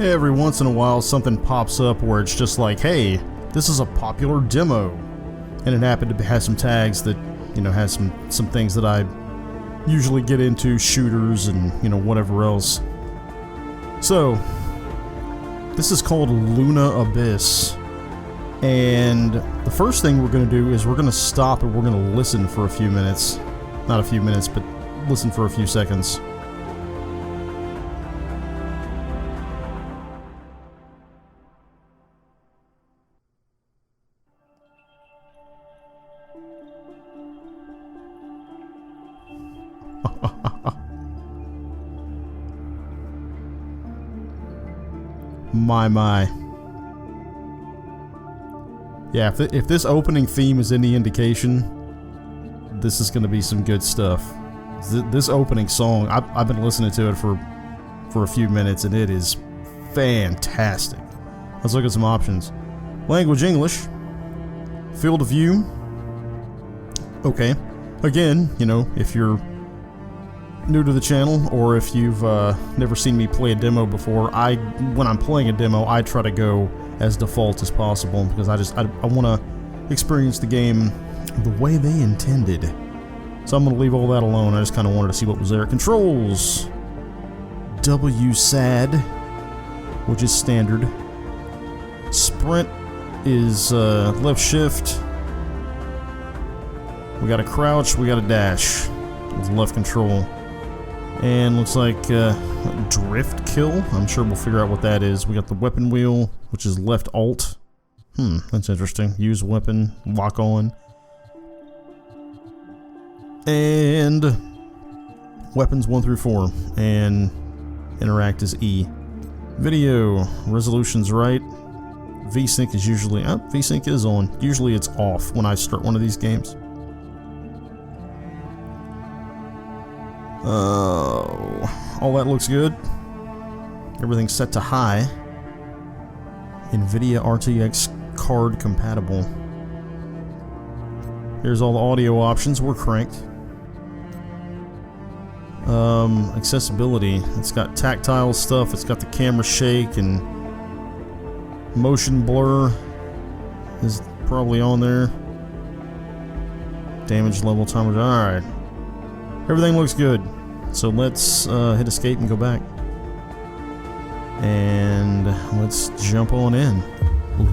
Every once in a while something pops up where it's just like, hey, this is a popular demo. And it happened to have some tags that, has some things that I usually get into, shooters and, whatever else. So, this is called Luna Abyss. And the first thing we're going to do is we're going to stop and we're going to listen for a few minutes. Not a few minutes, but listen for a few seconds. My. Yeah, if this opening theme is any indication, this is going to be some good stuff. This opening song, I've been listening to it for a few minutes, and it is fantastic. Let's look at some options. Language, English. Field of view. Okay. Again, if you're new to the channel, or if you've never seen me play a demo before, when I'm playing a demo, I try to go as default as possible because I want to experience the game the way they intended. So I'm going to leave all that alone. I just kind of wanted to see what was there. Controls. WSAD, which is standard. Sprint is left shift. We got a crouch, we got a dash. It's left control. And looks like drift kill. I'm sure we'll figure out what that is. We got the weapon wheel, which is left alt. That's interesting. Use weapon, lock on. And weapons 1 through 4. And interact is E. Video, resolution's right. VSync is usually, VSync is on. Usually it's off when I start one of these games. All that looks good. Everything's set to high. NVIDIA RTX card compatible. Here's all the audio options. We're cranked. Accessibility. It's got tactile stuff. It's got the camera shake and motion blur is probably on there. Damage level timer. Alright. Everything looks good. So let's hit escape and go back. And let's jump on in.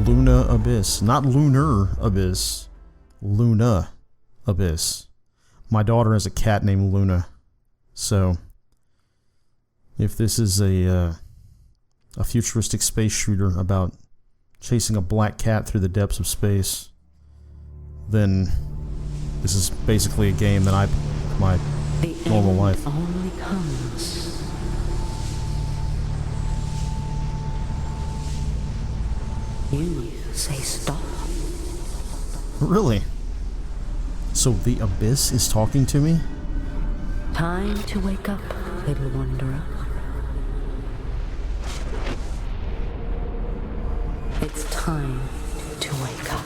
Luna Abyss. Not Lunar Abyss. Luna Abyss. My daughter has a cat named Luna. So, if this is a futuristic space shooter about chasing a black cat through the depths of space, then this is basically a game that my normal life. Only comes. You say stop. Really? So the abyss is talking to me? Time to wake up, little wanderer. It's time to wake up.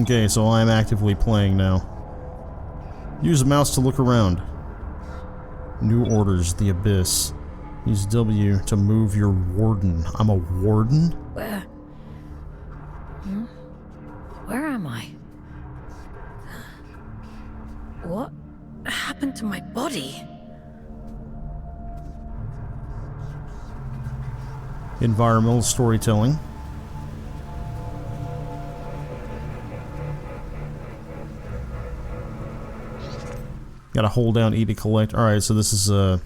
Okay, so I'm actively playing now. Use the mouse to look around. New orders, the abyss. Use W to move your warden. I'm a warden? Where? Where am I? What happened to my body? Environmental storytelling. Gotta hold down E to collect. Alright, so this is an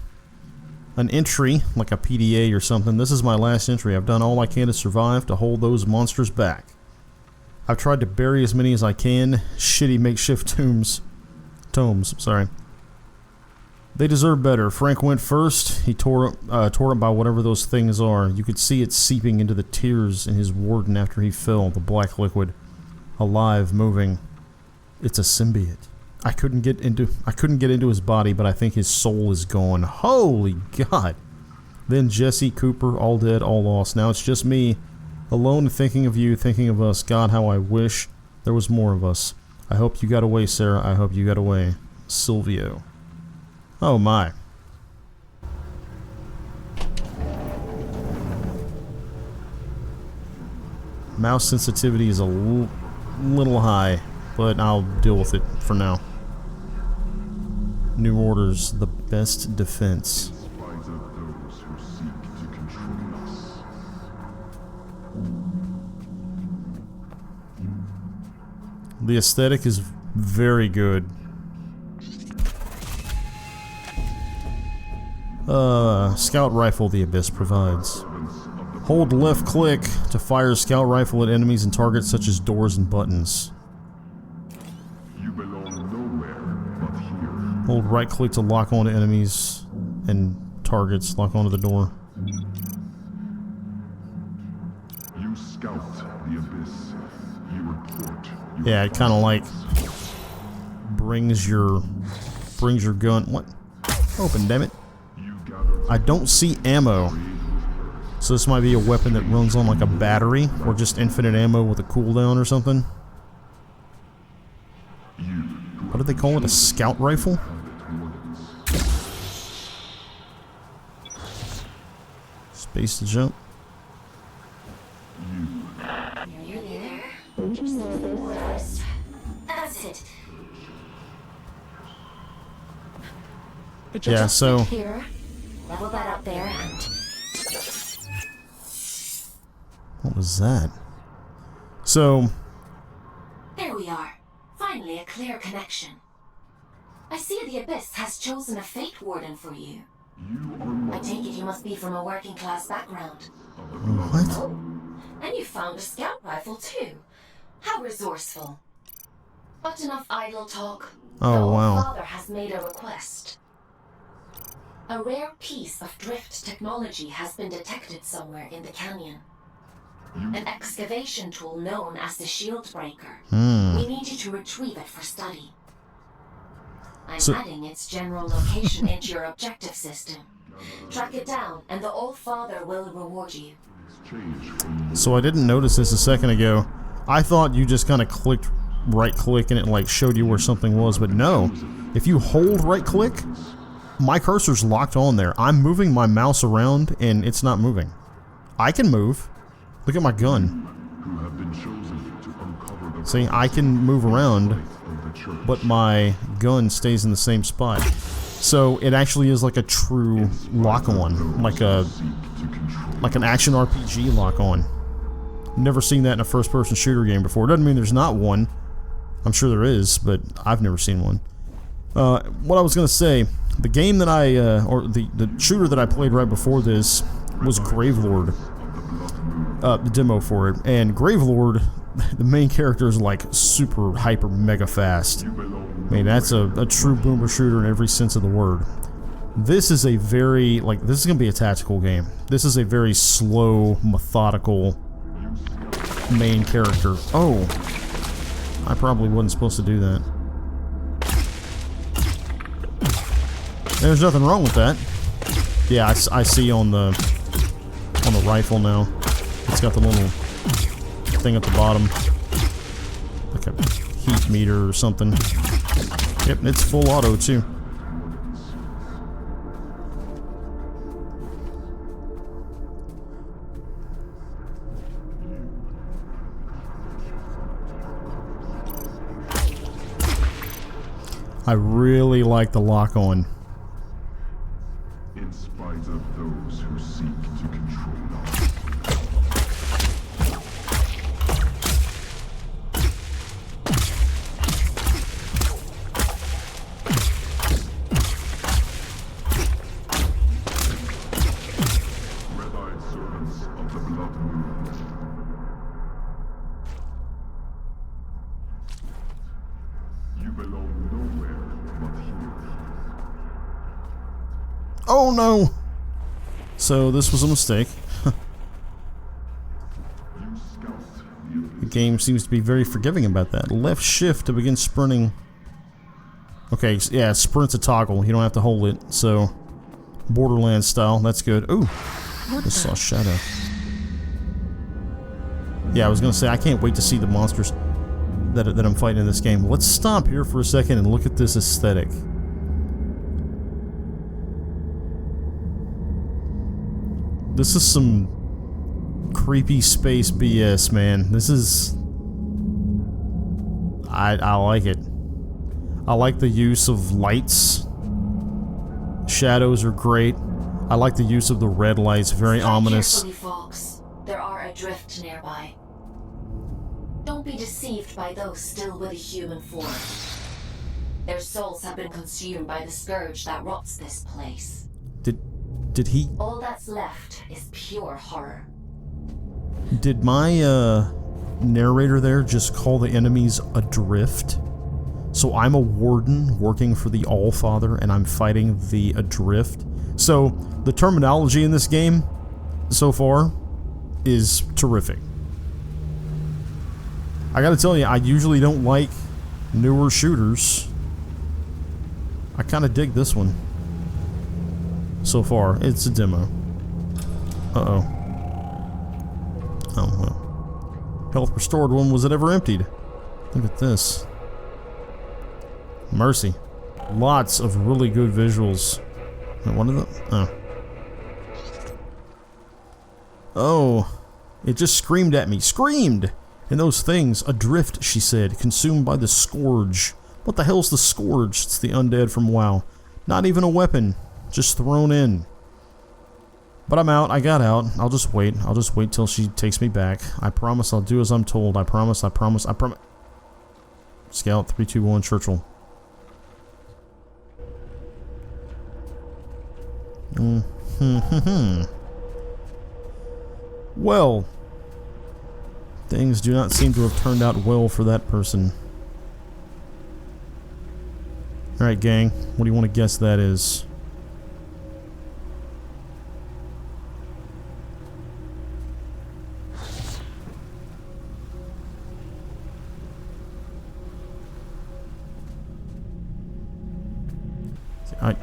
entry, like a PDA or something. This is my last entry. I've done all I can to survive, to hold those monsters back. I've tried to bury as many as I can. Shitty makeshift tombs. Sorry. They deserve better. Frank went first. He tore it by whatever those things are. You could see it seeping into the tears in his warden after he fell. The black liquid. Alive, moving. It's a symbiote. I couldn't get into his body, but I think his soul is gone. Holy God. Then Jesse, Cooper, all dead, all lost. Now it's just me, alone, thinking of you, thinking of us. God, how I wish there was more of us. I hope you got away, Sarah. I hope you got away. Silvio. Oh my. Mouse sensitivity is a little high, but I'll deal with it for now. New orders, the best defense. The aesthetic is very good. Scout rifle the Abyss provides. Hold left click to fire scout rifle at enemies and targets such as doors and buttons. You belong nowhere but here. Hold right click to lock onto enemies and targets, lock onto the door. You scout the Abyss. You report. Yeah, it kind of like brings your gun. What? Open, damn it! I don't see ammo, so this might be a weapon that runs on like a battery or just infinite ammo with a cooldown or something. What do they call it? A scout rifle? Space to jump. That's it. Yeah, so Here, level that up there, and what was that? So there we are. Finally, a clear connection. I see the Abyss has chosen a Fate Warden for you. I take it you must be from a working class background. what? And you found a scout rifle too. How resourceful. But enough idle talk. Oh, The wow. Father has made a request. A rare piece of drift technology has been detected somewhere in the canyon. An excavation tool known as the Shield Breaker. We need you to retrieve it for study. I'm adding its general location into your objective system. Track it down, and the Old Father will reward you. So I didn't notice this a second ago. I thought you just kind of clicked right click and it like showed you where something was, but no. If you hold right click, my cursor's locked on there. I'm moving my mouse around and it's not moving. I can move. Look at my gun. See, I can move around, but my gun stays in the same spot. So it actually is like a true lock-on, like an action RPG lock-on. Never seen that in a first-person shooter game before. Doesn't mean there's not one. I'm sure there is, but I've never seen one. What I was gonna say, the game that or the shooter that I played right before this was Gravelord. The demo for it, and Gravelord, the main character is like super hyper mega fast. I mean, that's a true boomer shooter in every sense of the word. This is a very, like, this is gonna be a tactical game. This is a very slow, methodical main character. Oh, I probably wasn't supposed to do that. There's nothing wrong with that. Yeah, I see on the rifle now. It's got the little thing at the bottom, like a heat meter or something. Yep, it's full auto too. I really like the lock-on. In spite of those who seek to control us. Red-eyed servants of the Blood Moon. You belong nowhere but here. Oh no! So this was a mistake. The game seems to be very forgiving about that. Left shift to begin sprinting. Okay, yeah, sprint's a toggle. You don't have to hold it. So, Borderlands style. That's good. Ooh, just saw Shadow. Yeah, I was gonna say I can't wait to see the monsters. that I'm fighting in this game. Let's stop here for a second and look at this aesthetic. This is some creepy space BS, man. This is... I like it. I like the use of lights. Shadows are great. I like the use of the red lights, very ominous. Carefully, folks. There are adrift nearby. Don't be deceived by those still with a human form. Their souls have been consumed by the scourge that rots this place. Did he... All that's left is pure horror. Did my, narrator there just call the enemies adrift? So I'm a warden working for the Allfather, and I'm fighting the adrift. So the terminology in this game so far is terrific. I gotta tell you, I usually don't like newer shooters. I kind of dig this one so far. It's a demo. Uh-oh. Oh, well. Health restored one. Was it ever emptied? Look at this. Mercy. Lots of really good visuals. One of them? Oh. Oh. It just screamed at me. Screamed! And those things, adrift, she said, consumed by the Scourge. What the hell's the Scourge? It's the undead from WoW. Not even a weapon. Just thrown in. But I'm out. I got out. I'll just wait. I'll just wait till she takes me back. I promise I'll do as I'm told. I promise, I promise, I promise. Scout 321 Churchill. Well, things do not seem to have turned out well for that person. Alright, gang. What do you want to guess that is?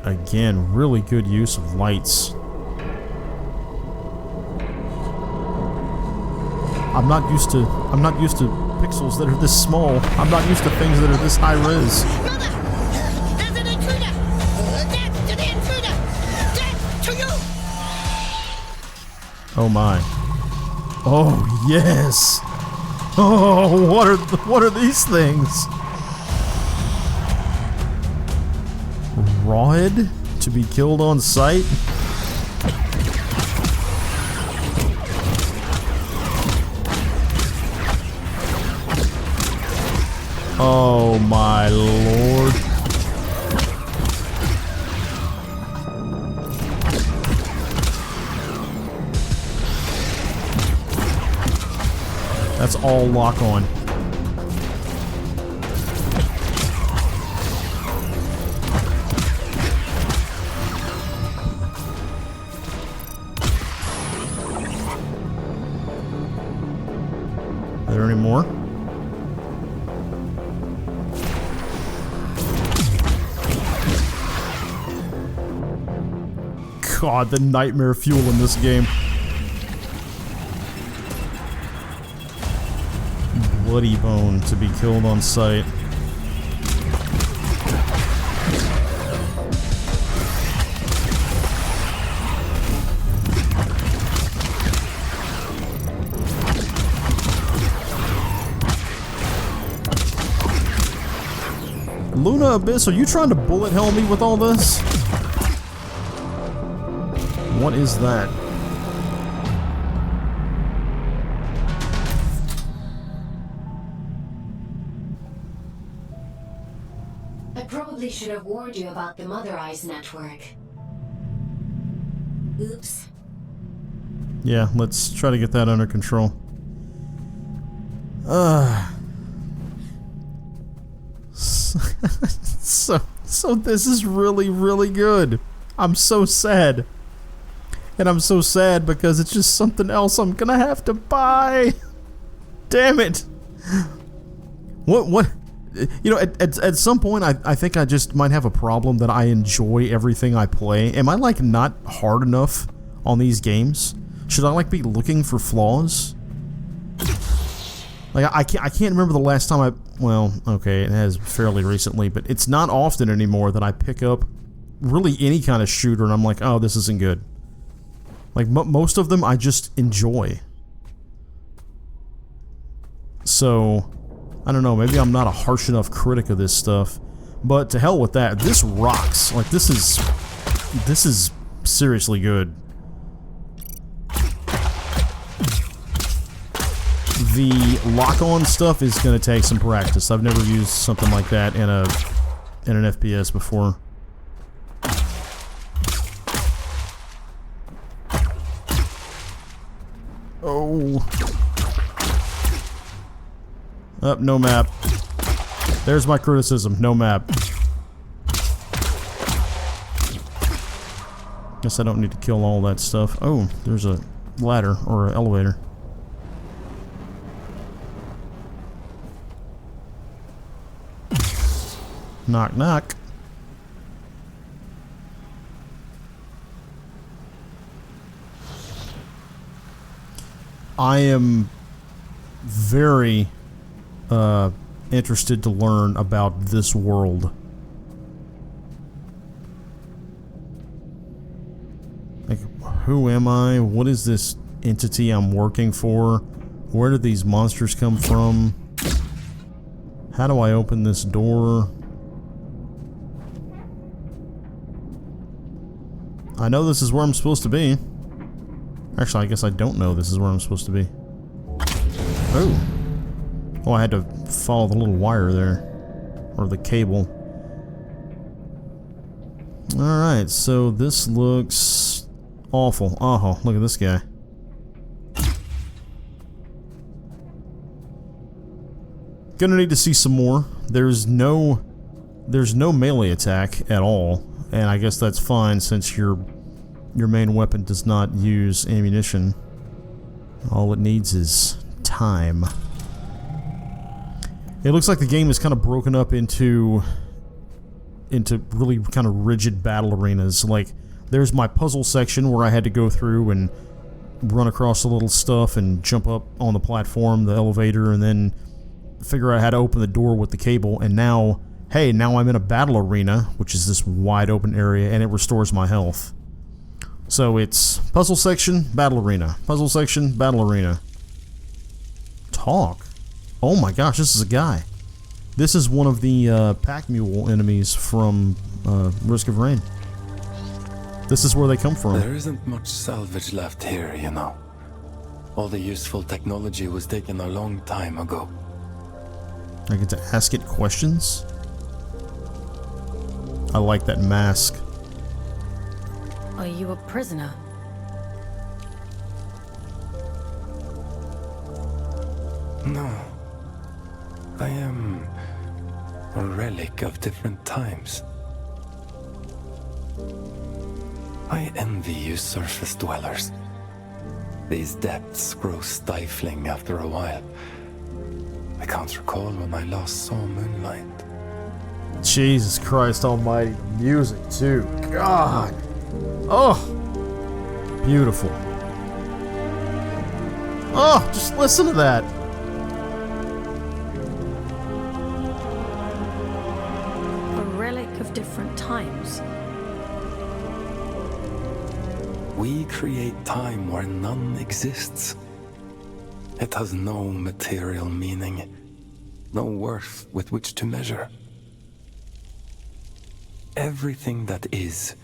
Again, really good use of lights. I'm not used to pixels that are this small. I'm not used to things that are this high res. Mother! There's an intruder! Death to the intruder! Death to you! Oh my. Oh yes! Oh, what are these things? Rawhead to be killed on sight? Oh my lord. That's all lock on. Are there any more? God, the nightmare fuel in this game. Bloody bone to be killed on sight. Luna Abyss, are you trying to bullet hell me with all this? What is that? I probably should have warned you about the Mother Eyes network. Oops. Yeah, let's try to get that under control. So this is really, really good. I'm so sad. And I'm so sad because it's just something else I'm gonna have to buy. Damn it. What? You know, at some point, I think I just might have a problem that I enjoy everything I play. Am I, like, not hard enough on these games? Should I, like, be looking for flaws? Like, I can't remember the last time well, okay, it has fairly recently, but it's not often anymore that I pick up really any kind of shooter and I'm like, oh, this isn't good. Like, most of them I just enjoy. So, I don't know, maybe I'm not a harsh enough critic of this stuff, but to hell with that. This rocks. Like, this is seriously good. The lock-on stuff is going to take some practice. I've never used something like that in an FPS before. Oh. No map. There's my criticism. No map. Guess I don't need to kill all that stuff. Oh, there's a ladder or an elevator. Knock, knock. I am very interested to learn about this world. Like, who am I? What is this entity I'm working for? Where did these monsters come from? How do I open this door? I know this is where I'm supposed to be. Actually, I guess I don't know this is where I'm supposed to be. Oh. Oh, I had to follow the little wire there. Or the cable. Alright, so this looks awful. Oh, look at this guy. Gonna need to see some more. There's no melee attack at all. And I guess that's fine since your main weapon does not use ammunition. All it needs is time. It looks like the game is kind of broken up into really kind of rigid battle arenas. Like, there's my puzzle section where I had to go through and run across the little stuff and jump up on the platform, the elevator, and then figure out how to open the door with the cable. And now, hey, now I'm in a battle arena, which is this wide open area, and it restores my health. So it's puzzle section, battle arena. Puzzle section, battle arena. Talk. Oh my gosh, this is a guy. This is one of the pack mule enemies from Risk of Rain. This is where they come from. There isn't much salvage left here, you know. All the useful technology was taken a long time ago. I get to ask it questions? I like that mask. Are you a prisoner? No. I am a relic of different times. I envy you surface dwellers. These depths grow stifling after a while. I can't recall when I last saw moonlight. Jesus Christ almighty. Music too. God. Oh. Beautiful. Oh, just listen to that. A relic of different times. We create time where none exists. It has no material meaning, no worth with which to measure. Everything that is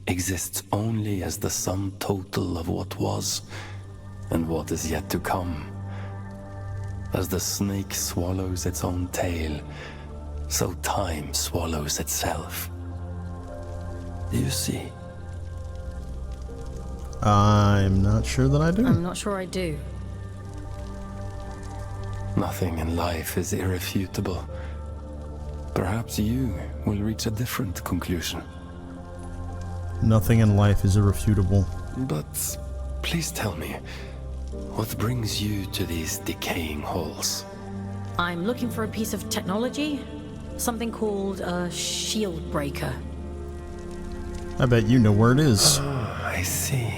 exists only as the sum total of what was and what is yet to come. As the snake swallows its own tail, so time swallows itself. Do you see? I'm not sure that I do. I'm not sure I do. Nothing in life is irrefutable. Perhaps you will reach a different conclusion. Nothing in life is irrefutable. But please tell me, what brings you to these decaying halls? I'm looking for a piece of technology. Something called a shield breaker. I bet you know where it is. I see.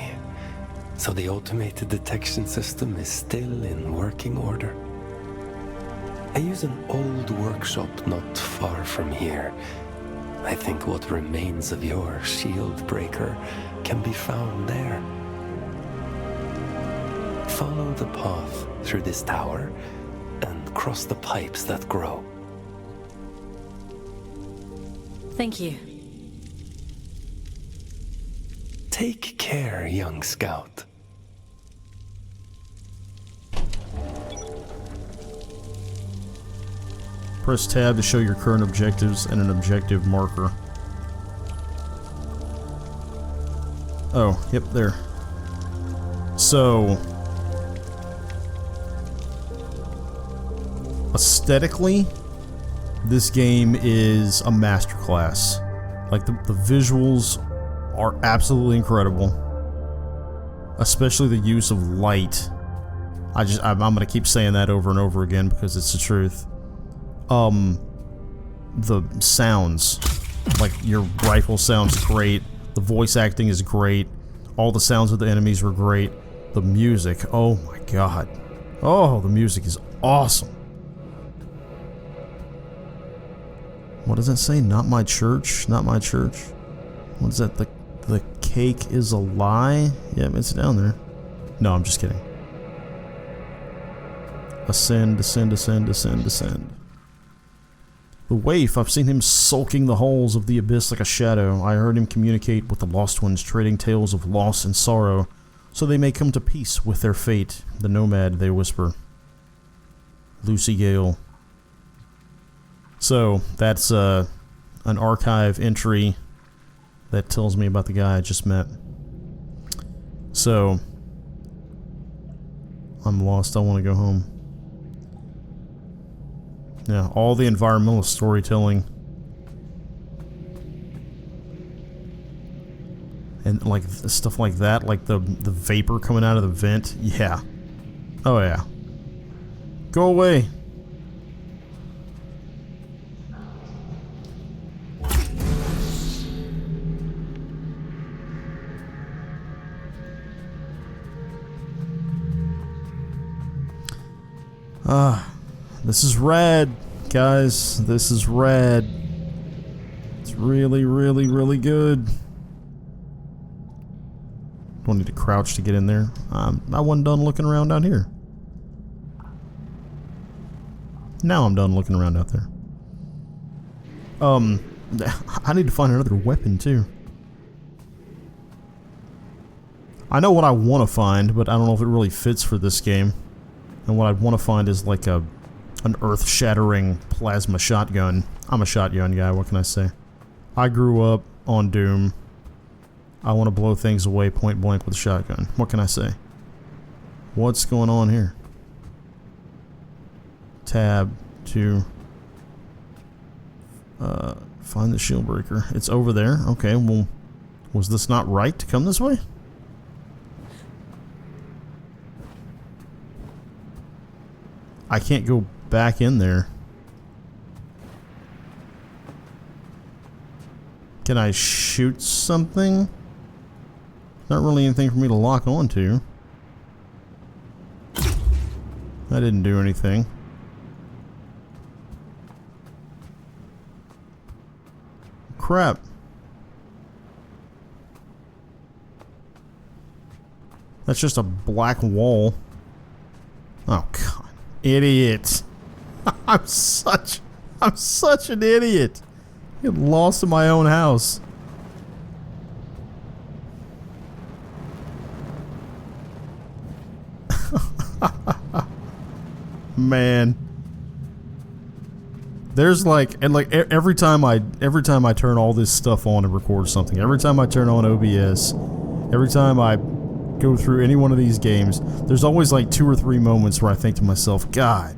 So the automated detection system is still in working order. I use an old workshop not far from here. I think what remains of your shield breaker can be found there. Follow the path through this tower and cross the pipes that grow. Thank you. Take care, young scout. Press tab to show your current objectives and an objective marker. Oh, yep, there. So, aesthetically, this game is a masterclass. Like, the visuals are absolutely incredible. Especially the use of light. I'm gonna keep saying that over and over again because it's the truth. The sounds, like your rifle sounds great, the voice acting is great, all the sounds of the enemies were great, the music, oh my god, oh, the music is awesome. What does that say? Not my church, not my church. What is that? The cake is a lie? Yep, it's down there. No, I'm just kidding. Ascend, descend, descend, descend, descend. The waif, I've seen him sulking the halls of the abyss like a shadow. I heard him communicate with the lost ones, trading tales of loss and sorrow, so they may come to peace with their fate. The nomad, they whisper. Lucy Gale. So, that's an archive entry that tells me about the guy I just met. So, I'm lost, I want to go home. Yeah, all the environmental storytelling. And like stuff like that, like the vapor coming out of the vent. Yeah. Oh yeah. Go away. This is rad, guys. This is rad. It's really, really, really good. Don't need to crouch to get in there. I wasn't done looking around down here. Now I'm done looking around out there. I need to find another weapon too. I know what I want to find, but I don't know if it really fits for this game. And what I'd want to find is like an earth-shattering plasma shotgun. I'm a shotgun guy, what can I say? I grew up on Doom. I want to blow things away point blank with a shotgun. What can I say? What's going on here? Tab to find the shield breaker. It's over there. Okay, well, was this not right to come this way? I can't go back in there. Can I shoot something? Not really anything for me to lock onto. That didn't do anything. Crap. That's just a black wall. Oh, God. Idiot. I'm such an idiot. Get lost in my own house. Man. There's like, and like every time I turn all this stuff on and record something, every time I turn on OBS, every time I go through any one of these games, there's always like 2 or 3 moments where I think to myself, God,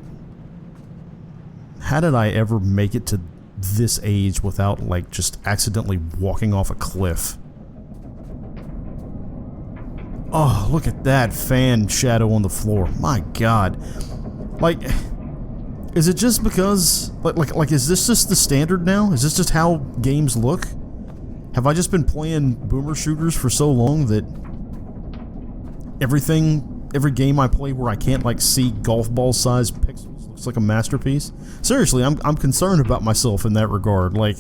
how did I ever make it to this age without like just accidentally walking off a cliff? Oh, look at that fan shadow on the floor. My God. Like, is it just because like is this just the standard now? Is this just how games look? Have I just been playing boomer shooters for so long that every game I play where I can't like see golf ball sized pixels Looks like a masterpiece. Seriously, I'm concerned about myself in that regard. Like,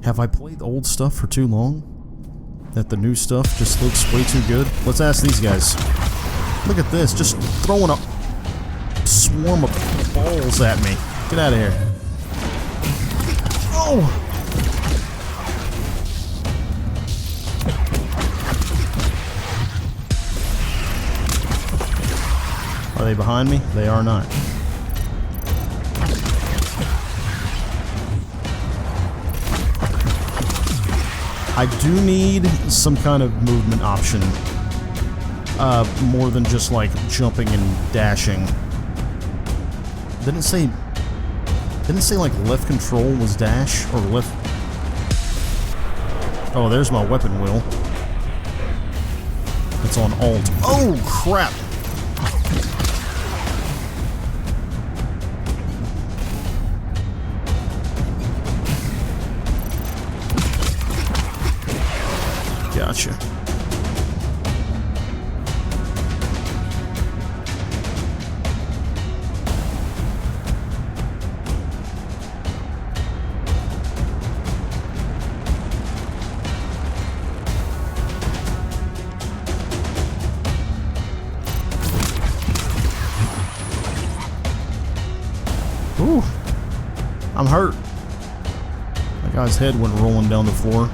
have I played old stuff for too long? That the new stuff just looks way too good? Let's ask these guys. Look at this, just throwing a swarm of balls at me. Get out of here. Oh! Are they behind me? They are not. I do need some kind of movement option. More than just like jumping and dashing. Didn't it say like left control was dash or left? Oh, there's my weapon wheel. It's on alt. Oh crap! Gotcha. Ooh, I'm hurt. That guy's head went rolling down the floor.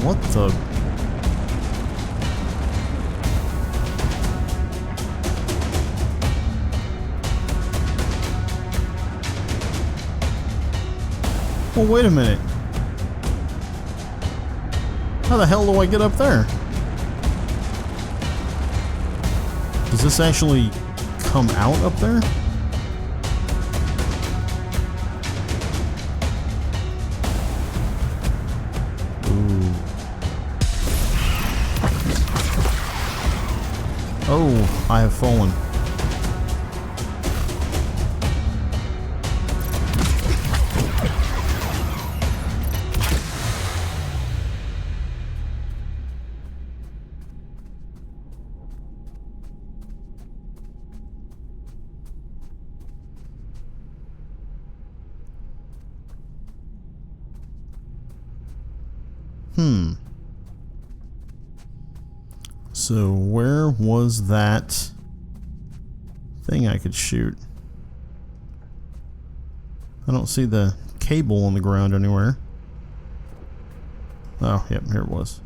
What the? Well, wait a minute. How the hell do I get up there? Does this actually come out up there? Ooh. Oh, I have fallen. So where was that thing I could shoot? I don't see the cable on the ground anywhere. Oh, yep, here it was.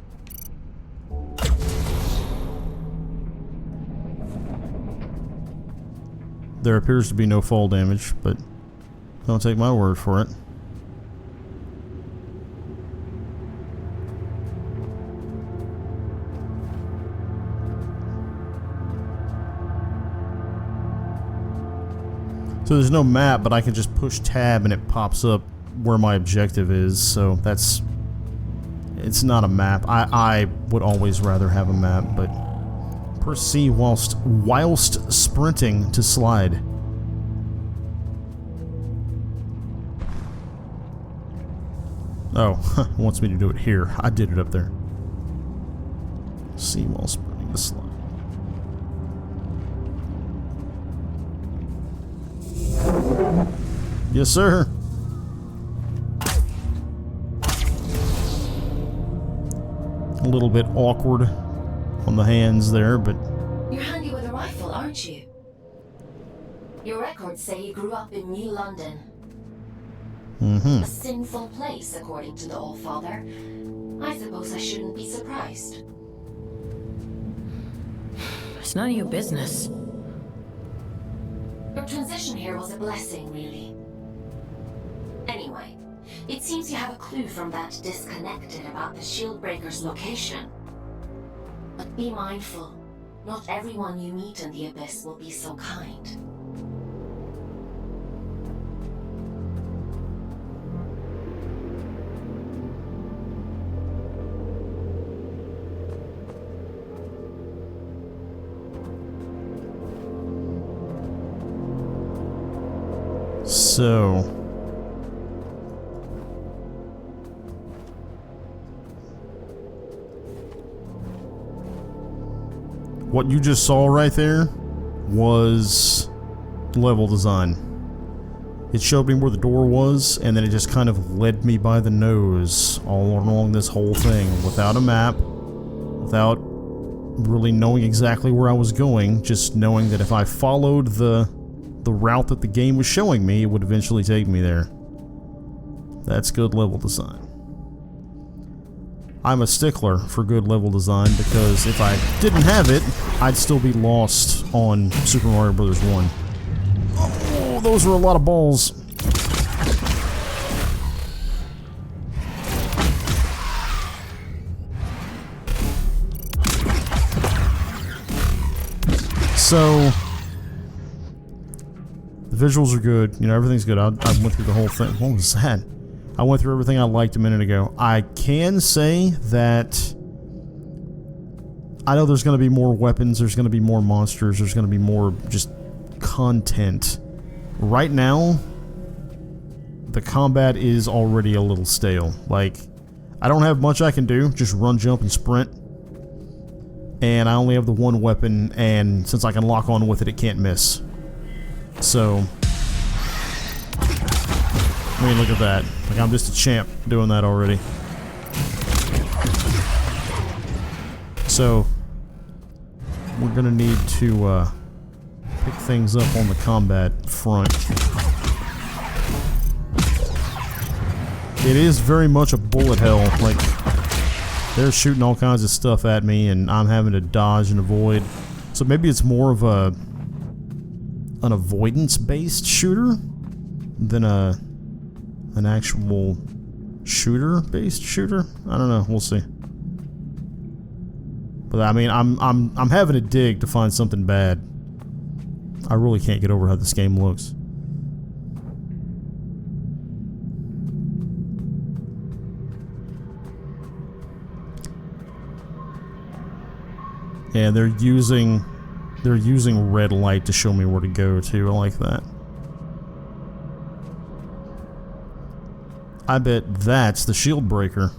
There appears to be no fall damage, but don't take my word for it. So there's no map, but I can just push tab and it pops up where my objective is, so that's... It's not a map. I would always rather have a map, but... Press C whilst sprinting to slide. Oh, it wants me to do it here. I did it up there. C while sprinting to slide. Yes, sir. A little bit awkward on the hands there, but... You're handy with a rifle, aren't you? Your records say you grew up in New London. A sinful place, according to the Allfather. I suppose I shouldn't be surprised. It's none of your business. Your transition here was a blessing, really. Anyway, it seems you have a clue from that disconnected about the Shieldbreaker's location. But be mindful, not everyone you meet in the Abyss will be so kind. So... what you just saw right there was level design. It showed me where the door was, and then it just kind of led me by the nose all along this whole thing without a map, without really knowing exactly where I was going, just knowing that if I followed the route that the game was showing me, it would eventually take me there. That's good level design. I'm a stickler for good level design because if I didn't have it, I'd still be lost on Super Mario Bros. 1. Oh, those were a lot of balls. So, the visuals are good. You know, everything's good. I went through the whole thing. What was that? I went through everything I liked a minute ago. I can say that I know there's going to be more weapons, there's going to be more monsters, there's going to be more just content. Right now, the combat is already a little stale. Like, I don't have much I can do, just run, jump, and sprint. And I only have the one weapon, and since I can lock on with it, it can't miss. So... I mean, look at that. Like, I'm just a champ doing that already. So, we're gonna need to, pick things up on the combat front. It is very much a bullet hell. Like, they're shooting all kinds of stuff at me, and I'm having to dodge and avoid. So maybe it's more of an avoidance-based shooter than an actual shooter-based shooter. I don't know. We'll see. But I mean, I'm having to dig to find something bad. I really can't get over how this game looks. Yeah, they're using red light to show me where to go to. I like that. I bet that's the shield breaker.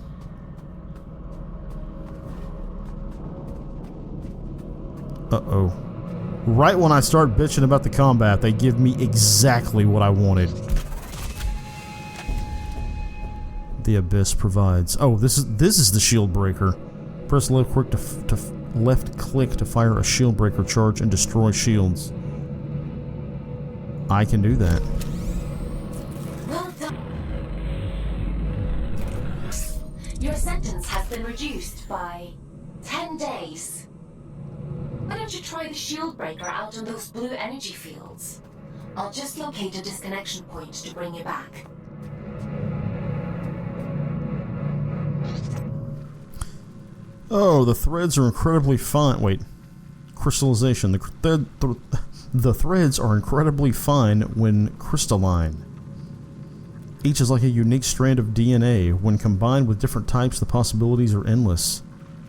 Uh-oh. Right when I start bitching about the combat, they give me exactly what I wanted. The Abyss provides. Oh, this is the shield breaker. Press left click to fire a shield breaker charge and destroy shields. I can do that. Well done. Your sentence has been reduced by 10 days. Why don't you try the shield breaker out on those blue energy fields? I'll just locate a disconnection point to bring you back. Oh, the threads are incredibly fine. Wait. Crystallization. The threads are incredibly fine when crystalline. Each is like a unique strand of DNA. When combined with different types, the possibilities are endless.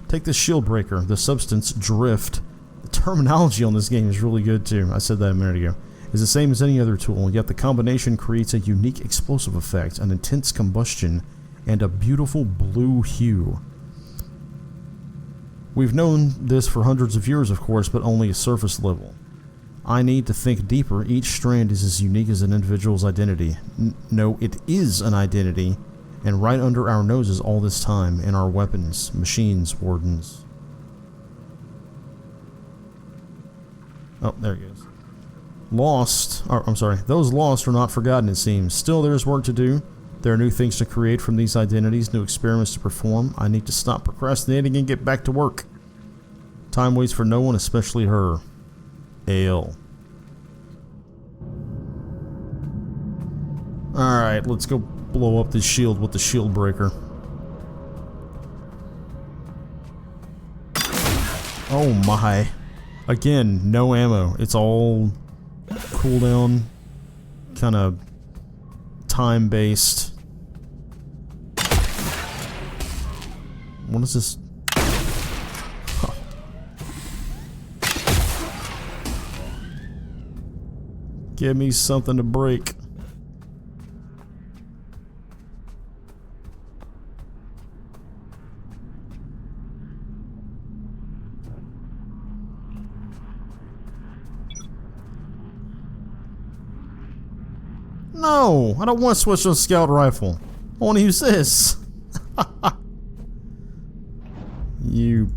Take this shield breaker, the substance drift. The terminology on this game is really good too. I said that a minute ago. It's the same as any other tool, yet the combination creates a unique explosive effect, an intense combustion, and a beautiful blue hue. We've known this for hundreds of years, of course, but only a surface level. I need to think deeper. Each strand is as unique as an individual's identity. No, it is an identity, and right under our noses all this time, in our weapons, machines, wardens. Oh, there it goes. Lost, or, I'm sorry, those lost are not forgotten, it seems. Still, there is work to do. There are new things to create from these identities, new experiments to perform. I need to stop procrastinating and get back to work. Time waits for no one, especially her. Ale. Alright, let's go blow up this shield with the shield breaker. Oh my. Again, no ammo. It's all cooldown, kind of time-based. What is this? Oh. Give me something to break. No, I don't want to switch to a scout rifle. I want to use this. You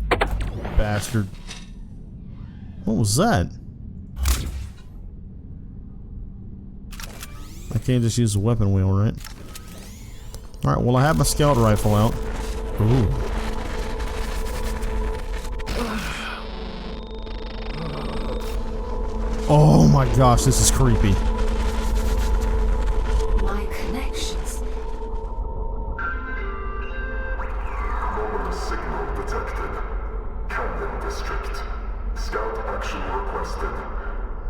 bastard. What was that? I can't just use the weapon wheel, right? Alright, well I have my scout rifle out. Ooh. Oh my gosh, this is creepy. My connections. Anomalous signal detected. Camden District. Scout action requested.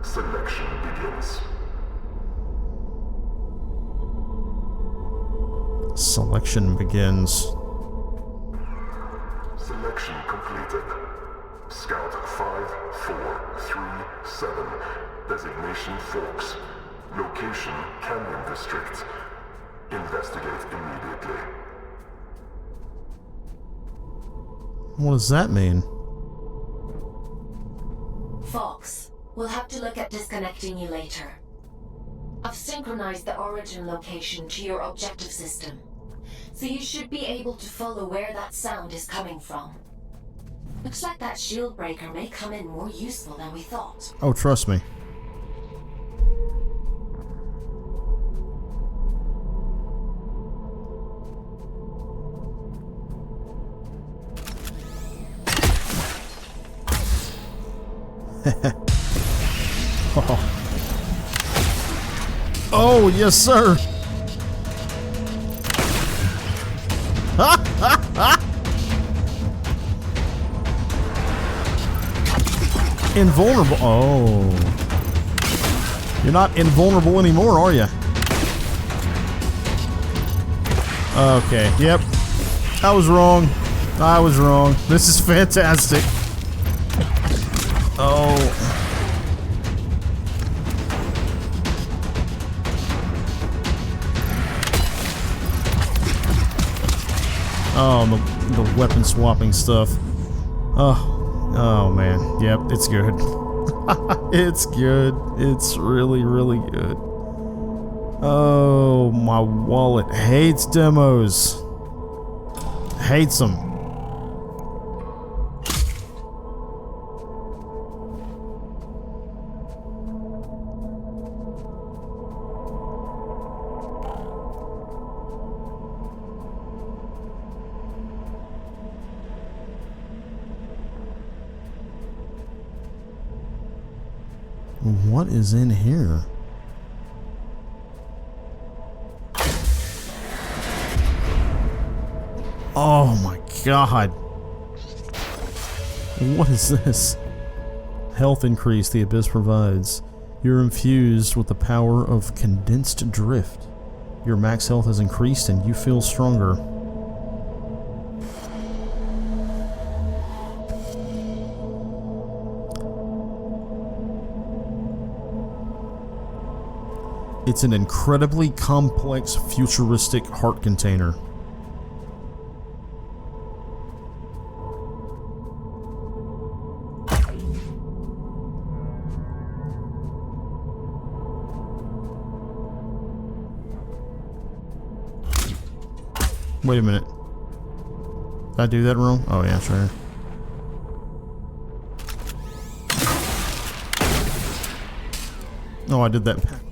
Selection begins. Selection begins. Selection completed. Scout 5437. Designation Forks. Location Canyon District. Investigate immediately. What does that mean? Fox, we'll have to look at disconnecting you later. I've synchronized the origin location to your objective system, so you should be able to follow where that sound is coming from. Looks like that shield breaker may come in more useful than we thought. Oh, trust me. Oh, yes, sir. Invulnerable. Oh. You're not invulnerable anymore, are you? Okay, yep. I was wrong. I was wrong. This is fantastic. Oh. Oh, the weapon swapping stuff. Oh man. Yep, it's good. It's good. It's really, really good. Oh, my wallet hates demos. Hates them. What is in here? Oh my god. What is this? Health increase the Abyss provides. You're infused with the power of condensed drift. Your max health has increased and you feel stronger. It's an incredibly complex, futuristic heart container. Wait a minute. Did I do that wrong? Oh yeah, sure. Oh, I did that backwards.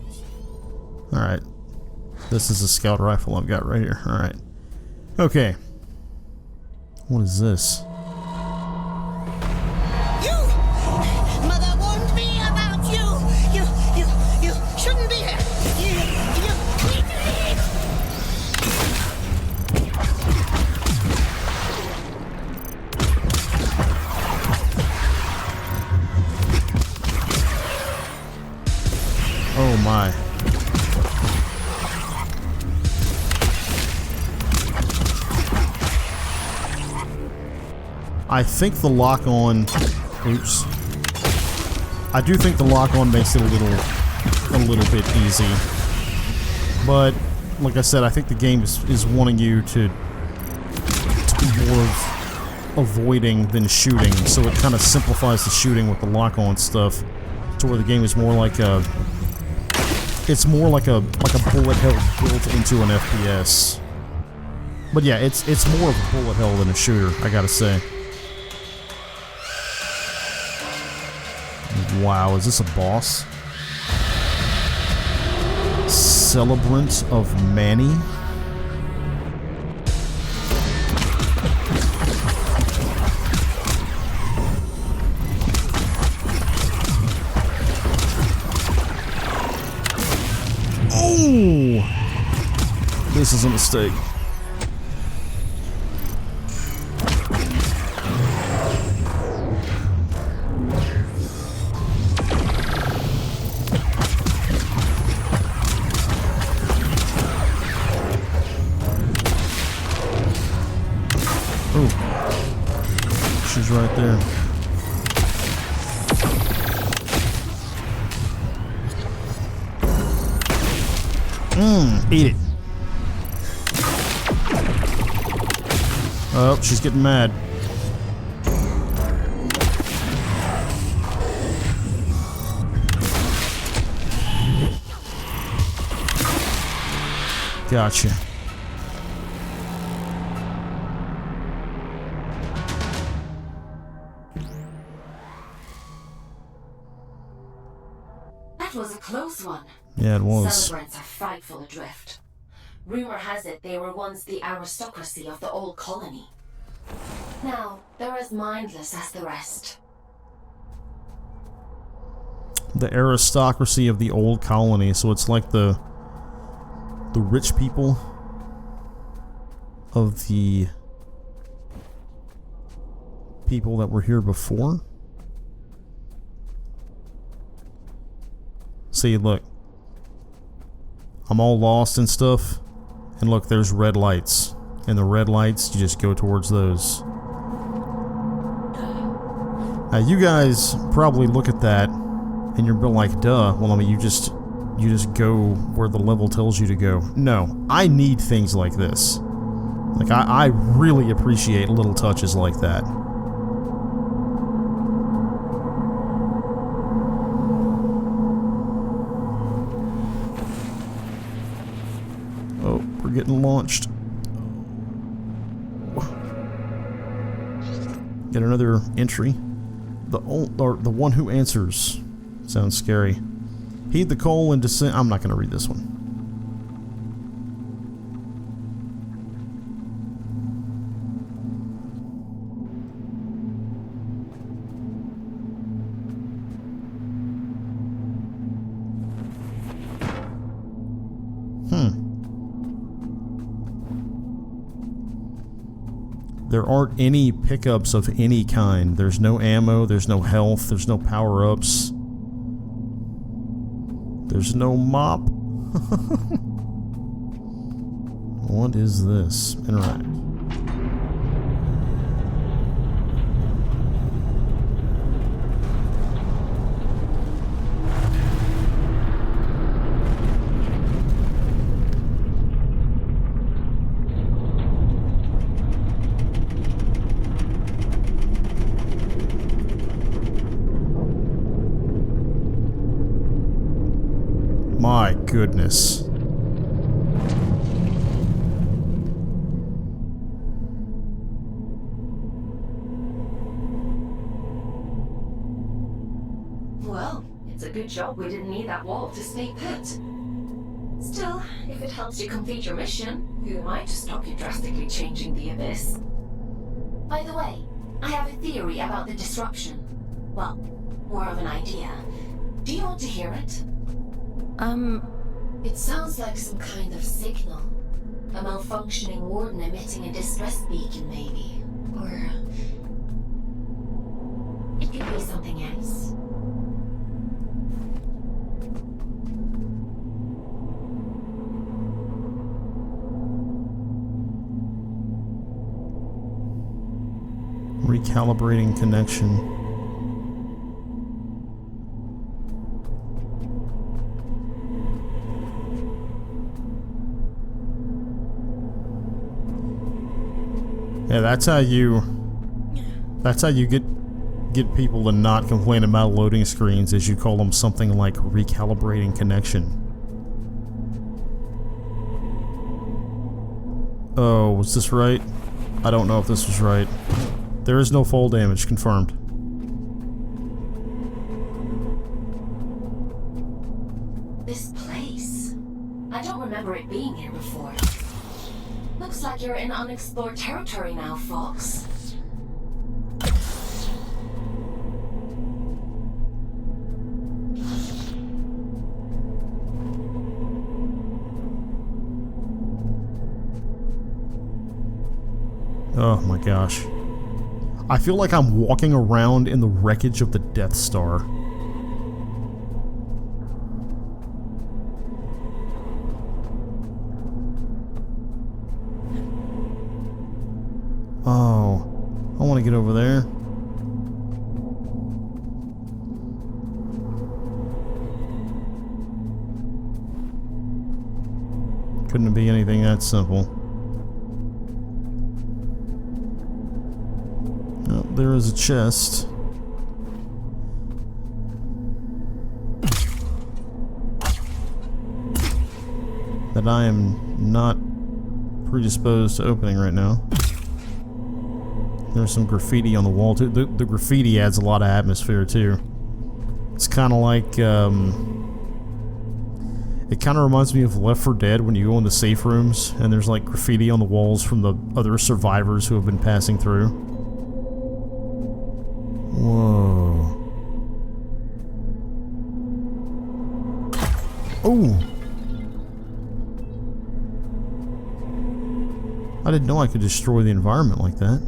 Alright. This is a scout rifle I've got right here. Alright. Okay. What is this? You! Mother warned me about you! You shouldn't be here! You need to leave! Oh my. I think the lock-on... Oops. I do think the lock-on makes it a little bit easy. But, like I said, I think the game is wanting you to be more of avoiding than shooting, so it kind of simplifies the shooting with the lock-on stuff to where the game is more like a it's more like a bullet hell built into an FPS. But yeah, it's more of a bullet hell than a shooter, I gotta say. Wow, is this a boss? Celebrant of Manny? Oh! This is a mistake. She's right there. Eat it. Oh, she's getting mad. Gotcha. That was a close one. Yeah, it was. Celebrants are frightful adrift. Rumor has it they were once the aristocracy of the old colony. Now, they're as mindless as the rest. The aristocracy of the old colony, so it's like the rich people of the people that were here before. See, look. I'm all lost and stuff. And look, there's red lights. And the red lights, you just go towards those. Now, you guys probably look at that and you're like, duh. Well, I mean, you just go where the level tells you to go. No, I need things like this. Like, I really appreciate little touches like that. Oh, we're getting launched. Get another entry. The one who answers. Sounds scary. Heed the call and descend. I'm not going to read this one. There aren't any pickups of any kind. There's no ammo, there's no health, there's no power-ups. There's no mop. What is this? Interact. My goodness. Well, it's a good job we didn't need that wall to stay put. Still, if it helps you complete your mission, who am I to stop you drastically changing the abyss? By the way, I have a theory about the disruption. Well, more of an idea. Do you want to hear it? It sounds like some kind of signal. A malfunctioning warden emitting a distress beacon, maybe. Or... it could be something else. Recalibrating connection. Yeah, that's how you get people to not complain about loading screens, as you call them something like recalibrating connection. Oh, was this right? I don't know if this was right. There is no fall damage, confirmed. This place. I don't remember it being here before. Looks like you're in unexplored territory now, Fox. Oh my gosh. I feel like I'm walking around in the wreckage of the Death Star. Oh, I want to get over there. Couldn't be anything that simple. Oh, there is a chest. That I am not predisposed to opening right now. There's some graffiti on the wall too. The graffiti adds a lot of atmosphere too. It's kind of like, it kind of reminds me of Left 4 Dead when you go into safe rooms and there's like graffiti on the walls from the other survivors who have been passing through. Whoa. Oh! I didn't know I could destroy the environment like that.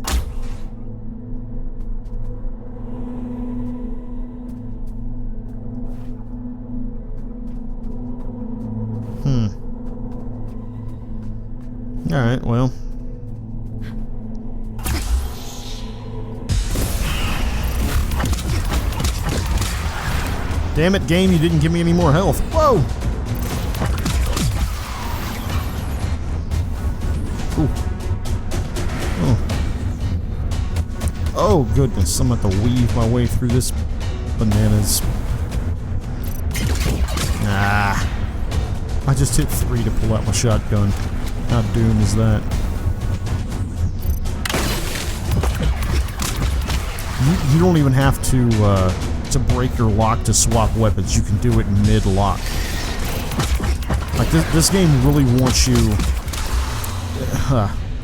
Alright, well. Damn it, game, you didn't give me any more health. Whoa! Ooh. Oh. Oh, goodness. I'm about to weave my way through this bananas. Nah. I just hit 3 to pull out my shotgun. How doom is that? You don't even have to break your lock to swap weapons. You can do it mid-lock. Like this game really wants you.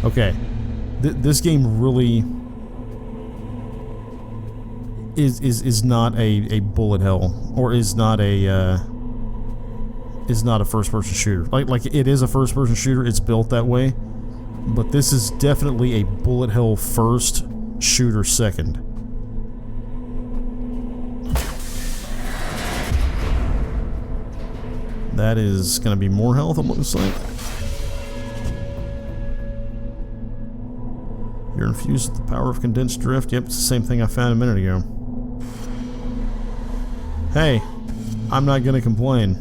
Okay, this game really is not a bullet hell, or is not a first-person shooter. Like it is a first-person shooter. It's built that way, but this is definitely a bullet hell first, shooter second. That is going to be more health, it looks like. You're infused with the power of condensed drift. Yep, it's the same thing I found a minute ago. Hey, I'm not going to complain.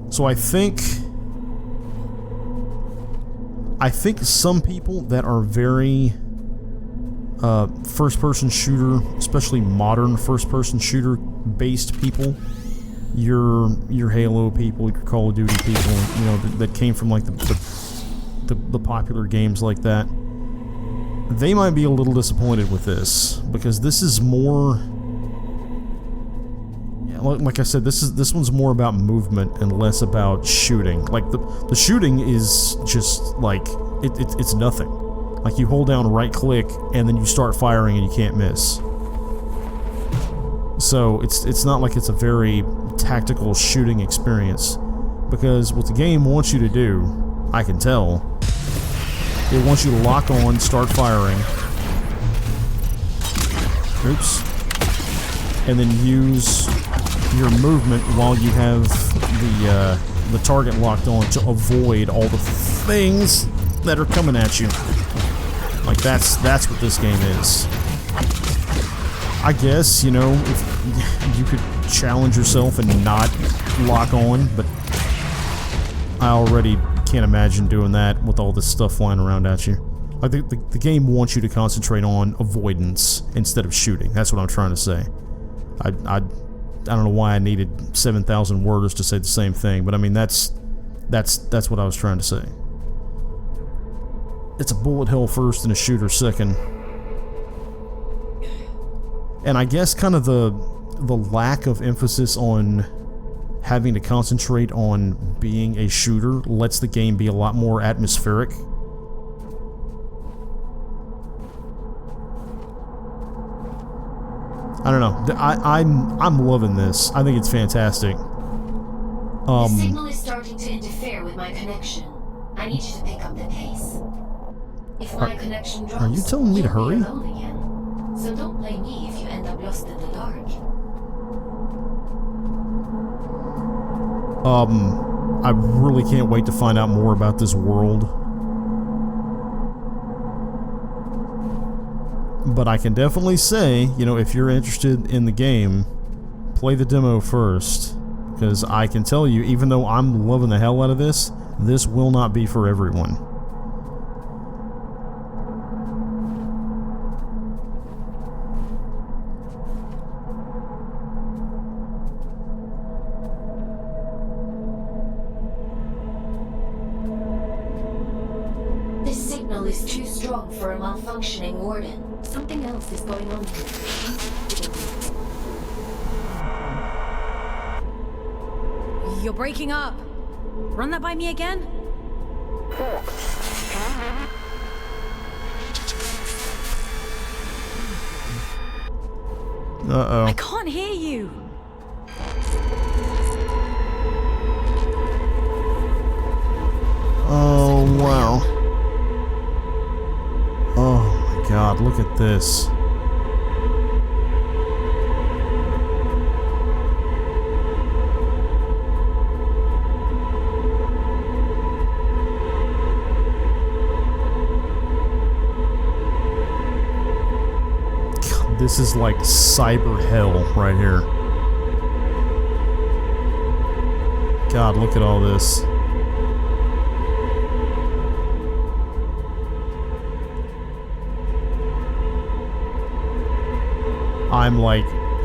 So I think some people that are very first-person shooter, especially modern first-person shooter based people, your Halo people, your Call of Duty people, you know, that came from like the popular games like that, they might be a little disappointed with this, because this is more, like I said, this one's more about movement and less about shooting. Like the shooting is just like it's nothing. Like you hold down right click and then you start firing and you can't miss. So it's not like it's a very tactical shooting experience, because what the game wants you to do, I can tell, it wants you to lock on, start firing. Oops. And then use your movement while you have the target locked on to avoid all the things that are coming at you. Like that's what this game is. I guess, you know, if you could challenge yourself and not lock on, but I already can't imagine doing that with all this stuff flying around at you. Like the game wants you to concentrate on avoidance instead of shooting. That's what I'm trying to say. I don't know why I needed 7,000 words to say the same thing, but I mean, that's what I was trying to say. It's a bullet hell first and a shooter second. And I guess kind of the lack of emphasis on having to concentrate on being a shooter lets the game be a lot more atmospheric. I don't know. I'm loving this. I think it's fantastic. The signal is starting to interfere with my connection. I need you to pick up the pace. If my connection drops, are you telling me to you'll be hurry? alone again. So don't blame me if you end up lost in the dark. I really can't wait to find out more about this world. But I can definitely say, you know, if you're interested in the game, play the demo first. Because I can tell you, even though I'm loving the hell out of this, this will not be for everyone. This signal is too strong for a malfunctioning warden. Something else is going on here. You're breaking up. Run that by me again? Uh-oh. I can't hear you. Oh, wow. Oh my god, look at this. God, this is like cyber hell right here. God, look at all this.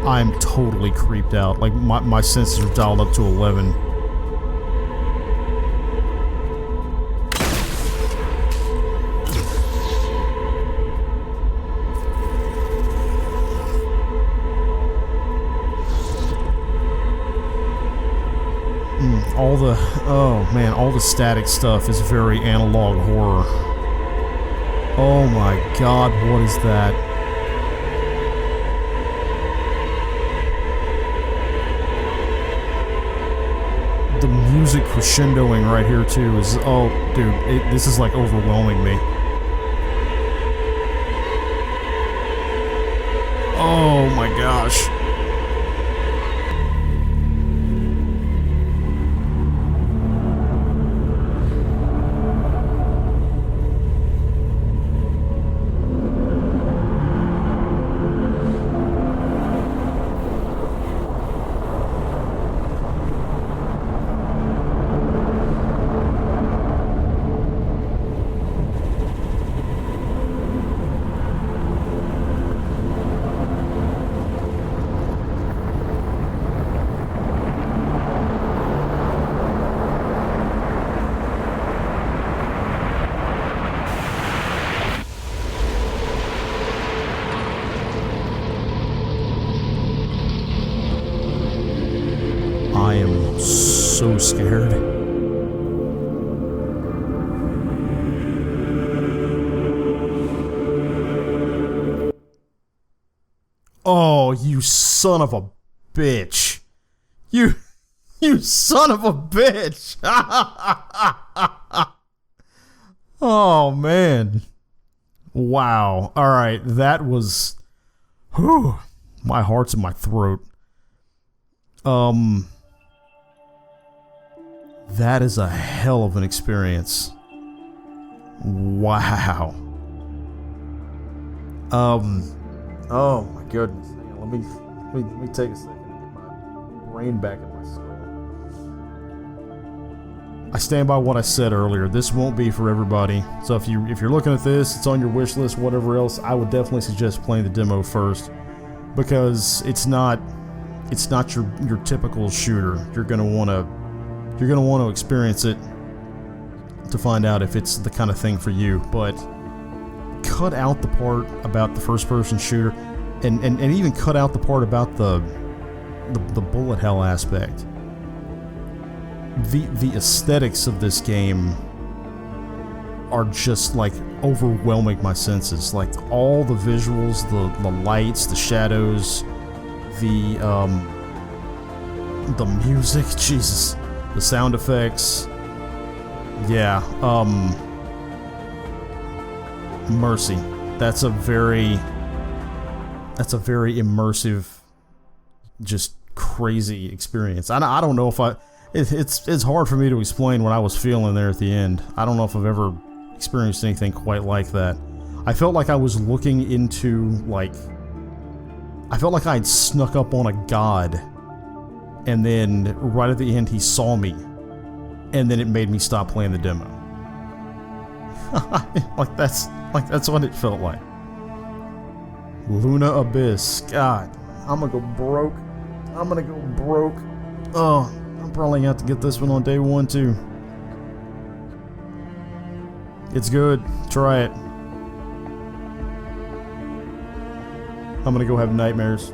I'm totally creeped out. Like, my senses are dialed up to 11. All the static stuff is very analog horror. Oh my god, what is that? The music crescendoing right here too is, oh dude, this is like overwhelming me. Oh my gosh. I am so scared. Oh, you son of a bitch. You son of a bitch. Oh, man. Wow. All right, that was... Whew, my heart's in my throat. That is a hell of an experience. Wow. Oh my goodness. Hang on, let me take a second and get my brain back in my skull. I stand by what I said earlier. This won't be for everybody. So if you're looking at this, it's on your wish list, whatever else, I would definitely suggest playing the demo first, because it's not it's not your typical shooter. You're gonna want to experience it to find out if it's the kind of thing for you. But cut out the part about the first-person shooter, and even cut out the part about the bullet hell aspect. The aesthetics of this game are just like overwhelming my senses. Like all the visuals, the lights, the shadows, the music, Jesus, the sound effects. Yeah, Mercy. That's a very immersive, just crazy experience. I don't know if it's hard for me to explain what I was feeling there at the end. I don't know if I've ever experienced anything quite like that. I felt like I was looking into, like, I felt like I'd snuck up on a god, and then right at the end he saw me, and then it made me stop playing the demo. like that's what it felt like. Luna Abyss. God, I'm gonna go broke. Oh, I'm probably gonna have to get this one on day one too. It's good. Try it. I'm gonna go have nightmares.